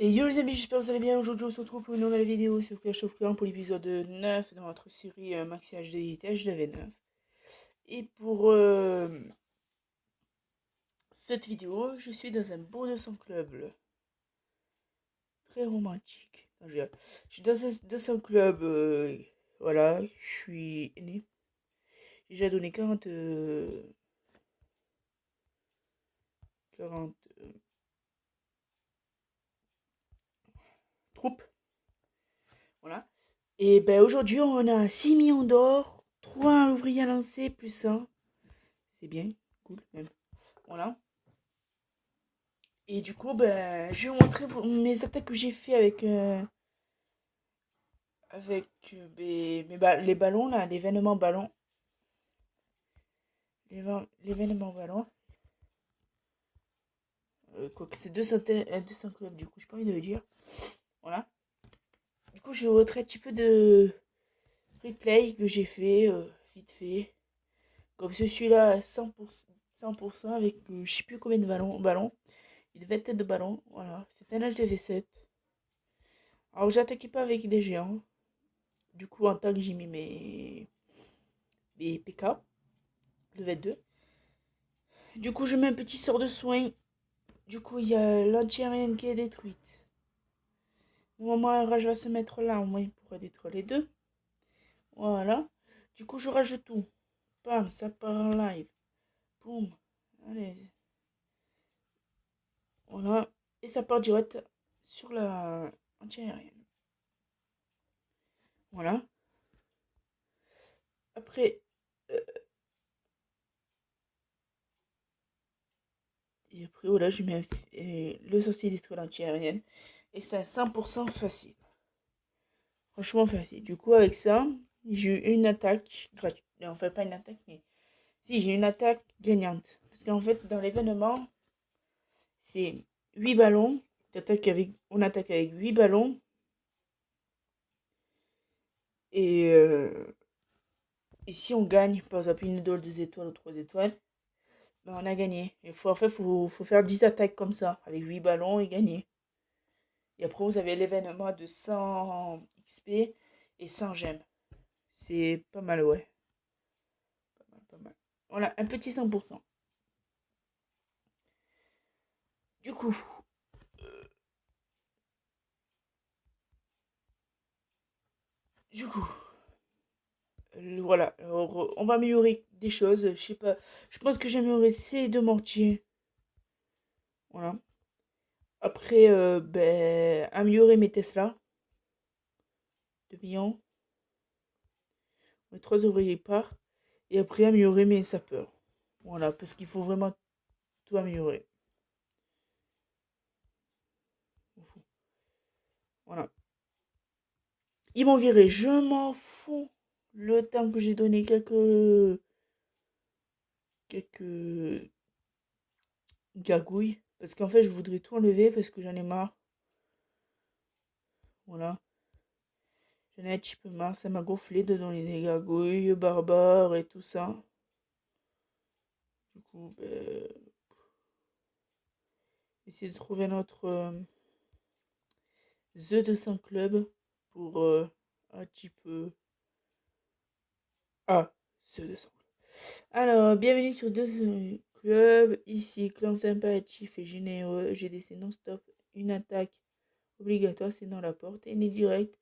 Et yo les amis, j'espère que vous allez bien. Aujourd'hui on se retrouve pour une nouvelle vidéo sur Clash of Clans pour l'épisode 9 dans notre série Maxi HD TH9. Et pour cette vidéo, je suis dans un beau 200 club très romantique. Non, je suis dans un 200 club, voilà, je suis né. J'ai déjà donné 40 troupes, voilà. Et ben aujourd'hui on a 6 millions d'or, 3 ouvriers à lancer plus 1. C'est bien, cool même. Voilà. Et du coup, ben, je vais vous montrer mes attaques que j'ai fait avec les ballons, là, l'événement ballon. L'événement ballon. Quoique c'est 200 clubs, du coup, j'ai pas envie de le dire. Voilà. Du coup, je vais vous montrer un petit peu de replay que j'ai fait, vite fait. Comme celui-là à 100%, 100% avec je sais plus combien de ballons. Une vingtaine de ballons, voilà. C'est un HDV7. Alors, j'attaquais pas avec des géants. Du coup, en tant que j'ai mis mes PK, le 22. Du coup, je mets un petit sort de soin. Du coup, il y a l'anti-aérienne qui est détruite. Au moment où un rage va se mettre là, au moins il pourra détruire les deux. Voilà. Du coup, je rajoute tout. Bam, ça part en live. Boum. Allez. Voilà. Et ça part direct sur la anti-aérienne. Voilà. Après, et après, voilà, je mets le sorcier détruit l'anti-aérienne. Et c'est à 100% facile. Franchement facile. Du coup, avec ça, j'ai eu une attaque gratuite. Enfin, pas une attaque, mais si j'ai une attaque gagnante. Parce qu'en fait, dans l'événement, c'est 8 ballons. On attaque avec 8 ballons. Et, et si on gagne, par exemple, une idole, 2 étoiles ou 3 étoiles, ben on a gagné. En fait, faut faire 10 attaques comme ça, avec 8 ballons et gagner. Et après, vous avez l'événement de 100 XP et 100 gemmes. C'est pas mal, ouais. Pas mal, pas mal. Voilà, un petit 100%. Du coup, du coup, voilà. Alors, on va améliorer des choses. Je sais pas. Je pense que j'ai amélioré ces deux mortiers. Voilà. Après, améliorer mes Tesla. 2 millions. Mes 3 ouvriers par. Et après, améliorer mes sapeurs. Voilà. Parce qu'il faut vraiment tout améliorer. Voilà. Ils m'ont viré. Je m'en fous. Le temps que j'ai donné quelques gargouilles. Parce qu'en fait, je voudrais tout enlever parce que j'en ai marre. Voilà. J'en ai un petit peu marre. Ça m'a gonflé de donner des gargouilles, barbares et tout ça. Du coup, essayer de trouver notre The 200 Club pour un petit peu. Ah, The 200 Club. Alors, bienvenue sur 200 Club. Ici, clan sympathique et généreux. GDC non-stop. Une attaque obligatoire, c'est dans la porte. Et est direct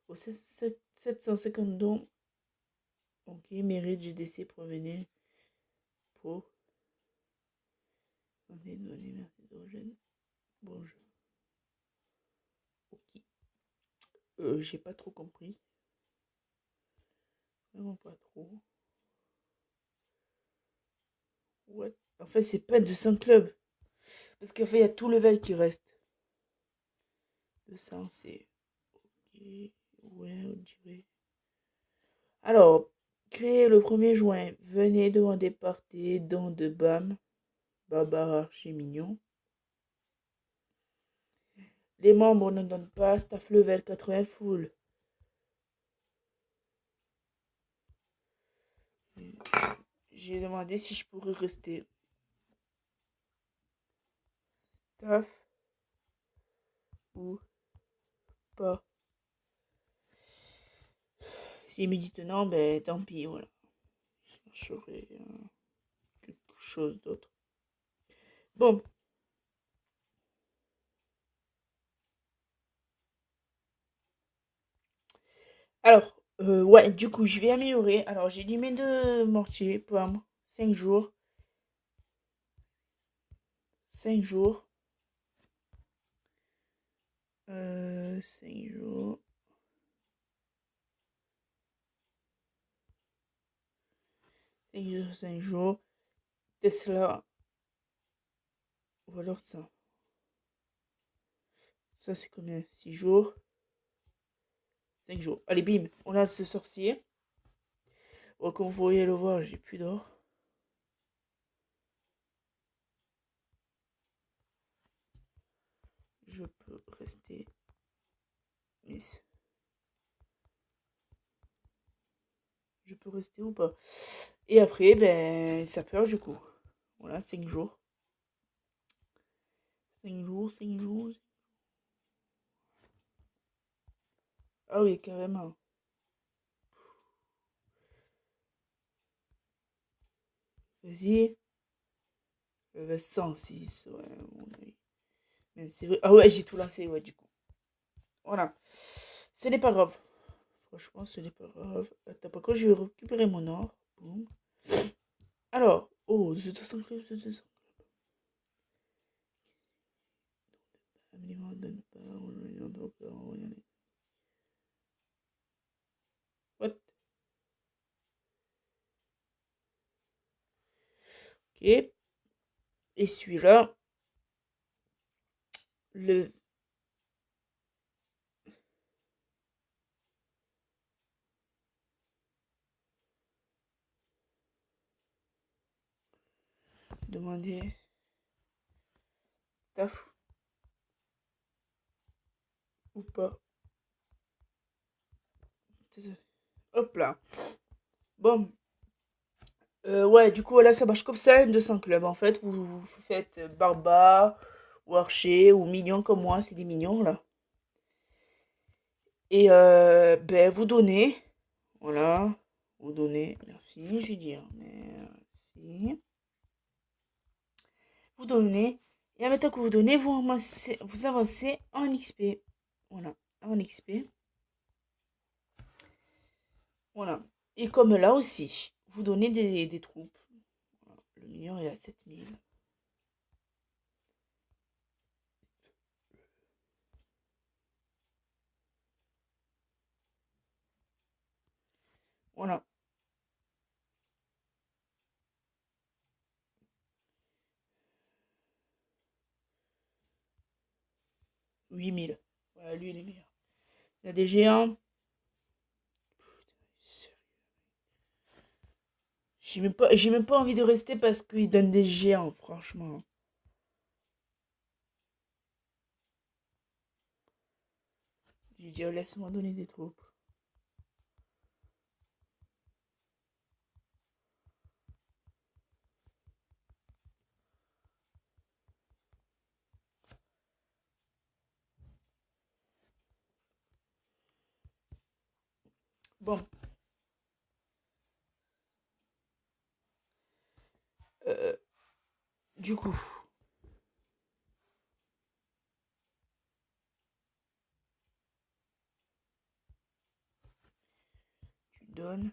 au 750 dons. Ok, mérite GDC provenez pour. Bonjour. Ok. J'ai pas trop compris. Vraiment pas trop. What? En fait, c'est pas 200 clubs. Parce qu'en fait, il y a tout level qui reste. 200, c'est. Ok. Ouais, on dirait. Alors, créé le 1er juin. Venez demander partez dans de BAM. Barbare archi mignon. Les membres ne donnent pas. Staff level 80 full. J'ai demandé si je pourrais rester. Staff. ou pas. S'il me dit non, ben tant pis, voilà. Je chercherai quelque chose d'autre. Bon. Alors, ouais, du coup, je vais améliorer. Alors, j'ai limé de mortier, pomme, 5 jours. 5 jours. 5 jours. 5 jours, 5 jours. Tesla. Ou alors ça. Ça, c'est combien? 6 jours. 5 jours. Allez, bim. On a ce sorcier. Bon, comme vous pourriez le voir, j'ai plus d'or. Je peux rester. Miss. Je peux rester ou pas? Et après, ben, ça peur du coup. Voilà, 5 jours. 5 jours, 5 jours. Ah oui, carrément. Vas-y. 106, ouais, mon avis. Mais c'est vrai. Ah ouais, j'ai tout lancé, ouais, du coup. Voilà. Ce n'est pas grave. Franchement, ce n'est pas grave. Attends, par contre, je vais récupérer mon or. Boum. Alors, oh, The 200 clubs, The 200 What? Ok. Et celui-là, le. Demander. Taf. Ou pas. Hop là. Bon. Ouais, du coup, voilà, ça marche comme ça, 200 clubs. En fait, vous faites Barba, ou Archer, ou Mignon comme moi, c'est des mignons, là. Et ben, vous donnez, voilà, vous donnez, merci, je vais dire, merci. Vous donnez, et en même temps que vous donnez, vous avancez en XP. Voilà, en XP. Voilà. Et comme là aussi, vous donnez des troupes. Voilà. Le million est à 7000. Voilà. 8000. Voilà, lui, il est meilleur. Il y a des géants. J'ai même pas envie de rester parce qu'ils donnent des géants, franchement. Je dis, laisse-moi donner des troupes. Bon. Euh, du coup. Tu donnes.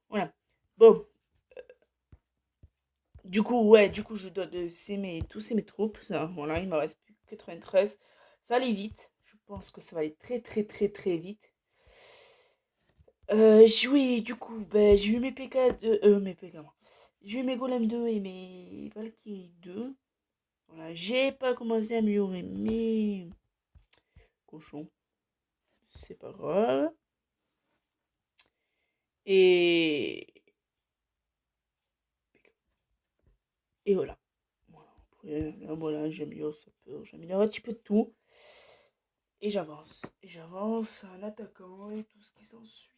Voilà. Bon. Du coup, ouais, du coup, je dois de tous mes troupes. Ça, voilà, il me reste plus que 93. Ça allait vite. Je pense que ça va aller très, très, très, très vite. Oui, du coup, ben, j'ai eu mes PK2. Mes PK, moi. J'ai eu mes Golem 2 et mes Valkyrie 2. Voilà, j'ai pas commencé à améliorer mes cochons. C'est pas grave. Et. Et voilà. Voilà, après, là, voilà, j'améliore un petit peu de tout. Et j'avance. Et j'avance en attaquant et tout ce qui s'ensuit.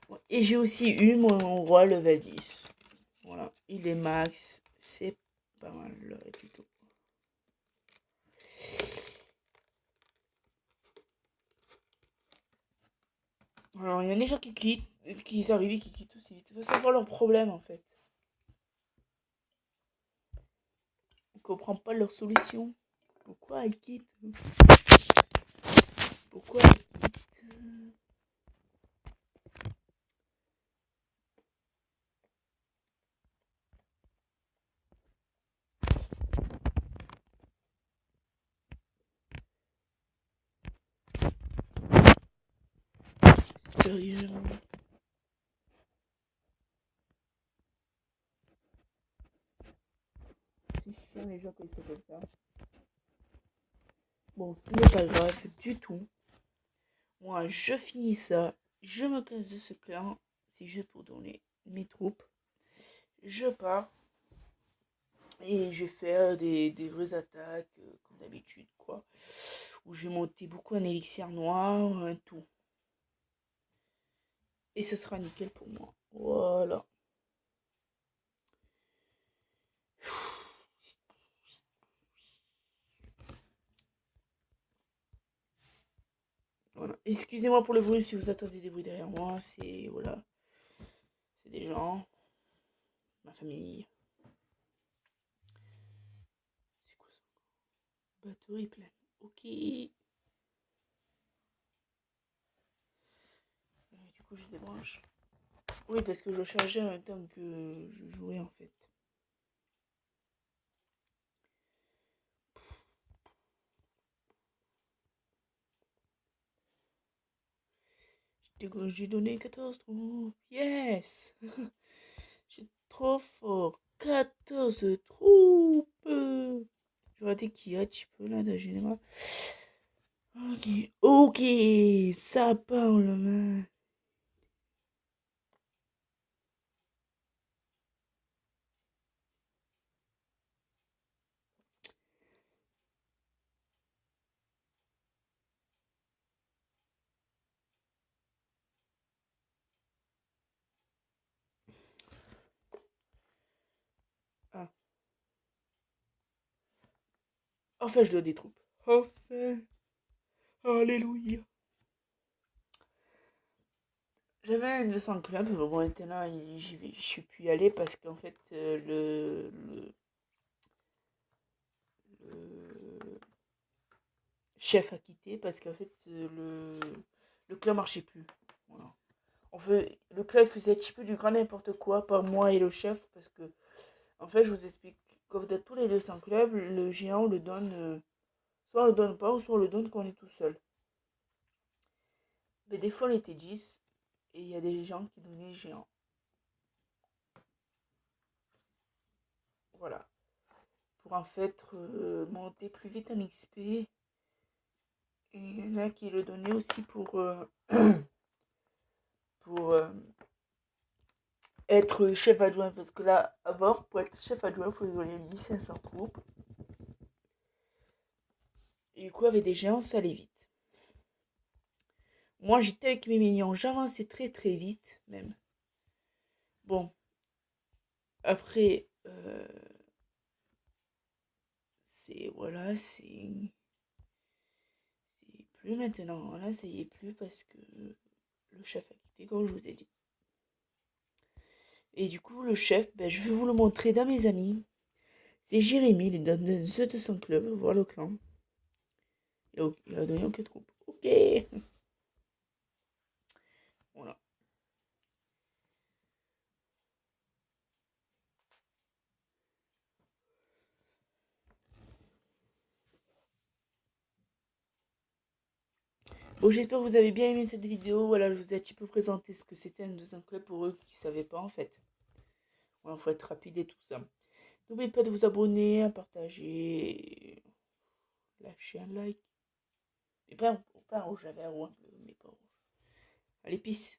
Ouais, et j'ai aussi eu mon roi level 10. Voilà, il est max. C'est pas mal du tout. Alors, il y a des gens qui quittent, qui arrivent et qui quittent aussi vite. Il faut savoir leurs problèmes en fait. On comprend pas leur solution. Pourquoi ils quittent? Pourquoi ils quittent? Sérieusement. C'est chiant les gens quand ils sont comme ça. Bon, ce n'est pas grave du tout. Moi, je finis ça. Je me casse de ce clan. C'est juste pour donner mes troupes. Je pars. Et je vais faire des vraies attaques, comme d'habitude, quoi. Où je vais monter beaucoup en élixir noir, un tout. Et ce sera nickel pour moi. Voilà. Voilà. Excusez-moi pour le bruit si vous attendez des bruits derrière moi. C'est voilà. C'est des gens. Ma famille. C'est quoi ça? Batterie pleine. Ok. Du coup, je débranche. Oui, parce que je chargeais en même temps que je jouais en fait. J'ai donné 14 troupes. Yes! J'ai trop fort. 14 troupes. Je vais qu'il y a un petit peu là de général. Ok. Ok. Ça parle, man. Ah. Enfin, je dois des troupes. Enfin. Alléluia. J'avais un 200 club, mais bon, maintenant, je suis plus allé parce qu'en fait, le chef a quitté parce qu'en fait, le club marchait plus. Voilà. Le club faisait un petit peu du grand n'importe quoi, pas moi et le chef, parce que, en fait, je vous explique, comme dans tous les 200 clubs, le géant le donne, soit on le donne pas, ou soit on le donne quand on est tout seul. Mais des fois, on était 10, et il y a des gens qui donnaient géant. Voilà. Pour en fait monter plus vite en XP. Et il y en a qui le donnaient aussi pour être chef adjoint. Parce que là, avant, pour être chef adjoint, il faut donner 1500 troupes. Et du coup, avec des géants, ça allait vite. Moi, j'étais avec mes minions, j'avançais très très vite, même. Bon, après, voilà, c'est plus maintenant. Là, ça y est plus parce que le chef a quitté, comme je vous ai dit. Et du coup, le chef, ben, je vais vous le montrer dans mes amis. C'est Jérémy, il est dans The 200 Club, voir le clan. Il a donné aucune troupe. Ok. Voilà. Bon, j'espère que vous avez bien aimé cette vidéo. Voilà, je vous ai un petit peu présenté ce que c'était un 200 Club pour eux qui ne savaient pas en fait. Voilà, faut être rapide et tout ça. N'oubliez pas de vous abonner, à partager, lâcher un like. Et pas un rouge, j'avais un rouge, mais pas un rouge. Allez, peace.